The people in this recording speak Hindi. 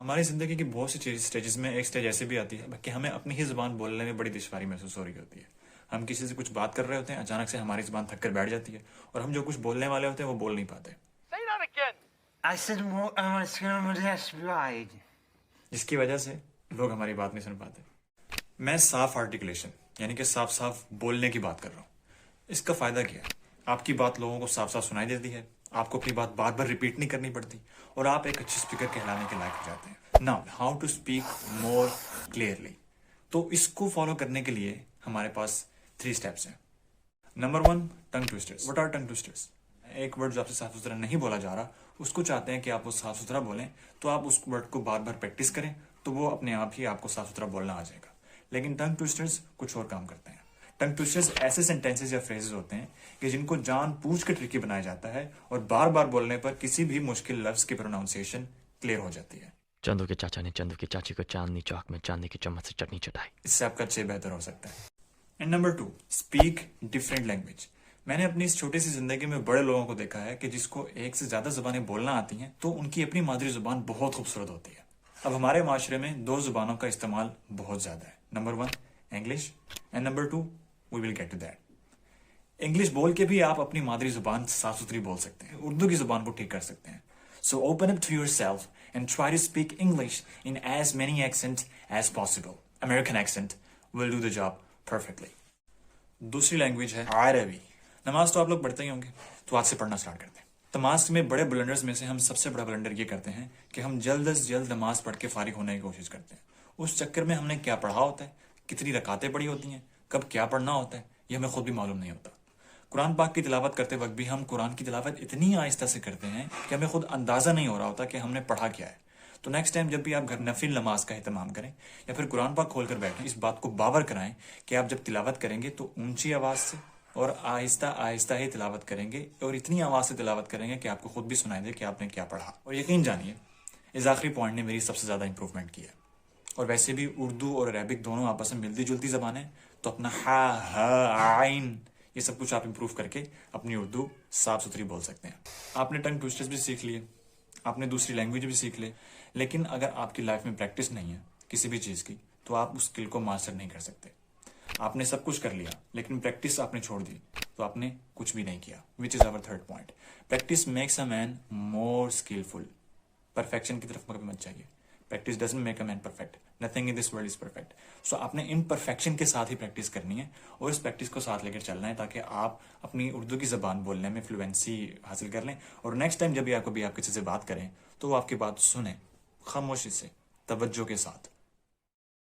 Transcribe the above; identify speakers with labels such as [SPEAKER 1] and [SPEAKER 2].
[SPEAKER 1] हमारी ज़िंदगी की बहुत सी स्टेजेस में एक स्टेज ऐसी भी आती है कि हमें अपनी ही ज़ुबान बोलने में बड़ी दुश्वारी महसूस हो रही होती है। हम किसी से कुछ बात कर रहे होते हैं, अचानक से हमारी ज़ुबान थक कर बैठ जाती है और हम जो कुछ बोलने वाले होते हैं वो बोल नहीं पाते,
[SPEAKER 2] Say that again.
[SPEAKER 3] I said more right.
[SPEAKER 1] जिसकी वजह से लोग हमारी बात नहीं सुन पाते। मैं साफ आर्टिकुलेशन यानी कि साफ साफ बोलने की बात कर रहा हूँ। इसका फ़ायदा क्या है? आपकी बात लोगों को साफ साफ सुनाई देती है, आपको अपनी बात बार बार रिपीट नहीं करनी पड़ती और आप एक अच्छे स्पीकर कहलाने के लायक हो जाते हैं। Now how to speak more clearly, तो इसको फॉलो करने के लिए हमारे पास 3 स्टेप्स हैं। Number 1, tongue twisters. What are tongue twisters? एक वर्ड जो आपसे साफ सुथरा नहीं बोला जा रहा, उसको चाहते हैं कि आप वो साफ सुथरा बोलें, तो आप उस वर्ड को बार बार प्रैक्टिस करें, तो वो अपने आप ही आपको साफ सुथरा बोलना आ जाएगा। लेकिन टंग ट्विस्टर्स कुछ और काम करते हैं। टंग ट्विस्टर्स ऐसे सेंटेंसेस या फ्रेजेस होते हैं कि जिनको जानबूझ के ट्रिकी बनाया जाता है और बार बार बोलने पर किसी भी मुश्किल लफ्ज की प्रोनाउंसिएशन क्लियर हो जाती है।
[SPEAKER 4] चंदू के चाचा ने चंदू की चाची को चांदनी चौक में चांदी की चम्मच से चटनी चटाई।
[SPEAKER 1] इससे आपका अच्छे बेहतर हो सकता है। And number 2, speak different language. मैंने अपनी इस छोटी सी जिंदगी में बड़े लोगों को देखा है कि जिसको एक से ज्यादा जुबानें बोलना आती हैं तो उनकी अपनी मादरी जुबान बहुत खूबसूरत होती है। अब हमारे माशरे में 2 जुबानों का इस्तेमाल बहुत ज्यादा है। Number 1 English and number 2 we will get to that. English बोल के भी आप अपनी मादरी जुबान साफ सुथरी बोल सकते हैं, उर्दू की जुबान को ठीक कर सकते हैं। So open up to yourself and try to speak English in as many accent as possible. American accent will do the job perfectly. दूसरी लैंग्वेज है अरबी। नमाज तो आप लोग पढ़ते ही होंगे, तो आज से पढ़ना स्टार्ट करते हैं। नमाज में बड़े ब्लंडर्स में से हम सबसे बड़ा ब्लंडर ये करते हैं कि हम जल्द से जल्द नमाज पढ़ के फारिग होने की कोशिश करते हैं। उस चक्कर में हमने क्या पढ़ा होता है, कितनी रकातें पढ़ी होती हैं, कब क्या पढ़ना होता है, ये हमें खुद भी मालूम नहीं होता। कुरान पाक की तिलावत करते वक्त भी हम कुरान की तिलावत इतनी आहिस्ता से करते हैं कि हमें खुद अंदाजा नहीं हो रहा होता कि हमने पढ़ा क्या है। तो नेक्स्ट टाइम जब भी आप घर नफिल नमाज का एहतमाम करें या फिर कुरान पाक खोल कर बैठें, इस बात को बावर कराएं कि आप जब तिलावत करेंगे तो ऊंची आवाज से और आहिस्ता आहिस्ता ही तिलावत करेंगे और इतनी आवाज से तिलावत करेंगे कि आपको खुद भी सुनाई दे कि आपने क्या पढ़ा। और यकीन जानिए, इस आखिरी पॉइंट ने मेरी सबसे ज्यादा इंप्रूवमेंट की है। और वैसे भी उर्दू और अरेबिक दोनों आपस में मिलती जुलती जबान है, तो अपना आइन ये सब कुछ आप इंप्रूव करके अपनी उर्दू साफ सुथरी बोल सकते हैं। आपने टंग ट्विस्टर्स भी सीख लिए, आपने दूसरी लैंग्वेज भी सीख ले, लेकिन अगर आपकी लाइफ में प्रैक्टिस नहीं है किसी भी चीज़ की, तो आप उस स्किल को मास्टर नहीं कर सकते। आपने सब कुछ कर लिया लेकिन प्रैक्टिस आपने छोड़ दी, तो आपने कुछ भी नहीं किया। Which is our third point. Practice makes a man more skillful. Perfection की तरफ कभी मत जाइए। Practice doesn't make a man perfect. Nothing in this world is perfect. So आपने इम्परफेक्शन के साथ ही प्रैक्टिस करनी है और इस प्रैक्टिस को साथ लेकर चलना है ताकि आप अपनी उर्दू की ज़बान बोलने में फ्लुएंसी हासिल कर लें और नेक्स्ट टाइम जब भी आप किसी से बात करें तो वो आपकी बात सुने खामोशी से, तवज्जो के साथ।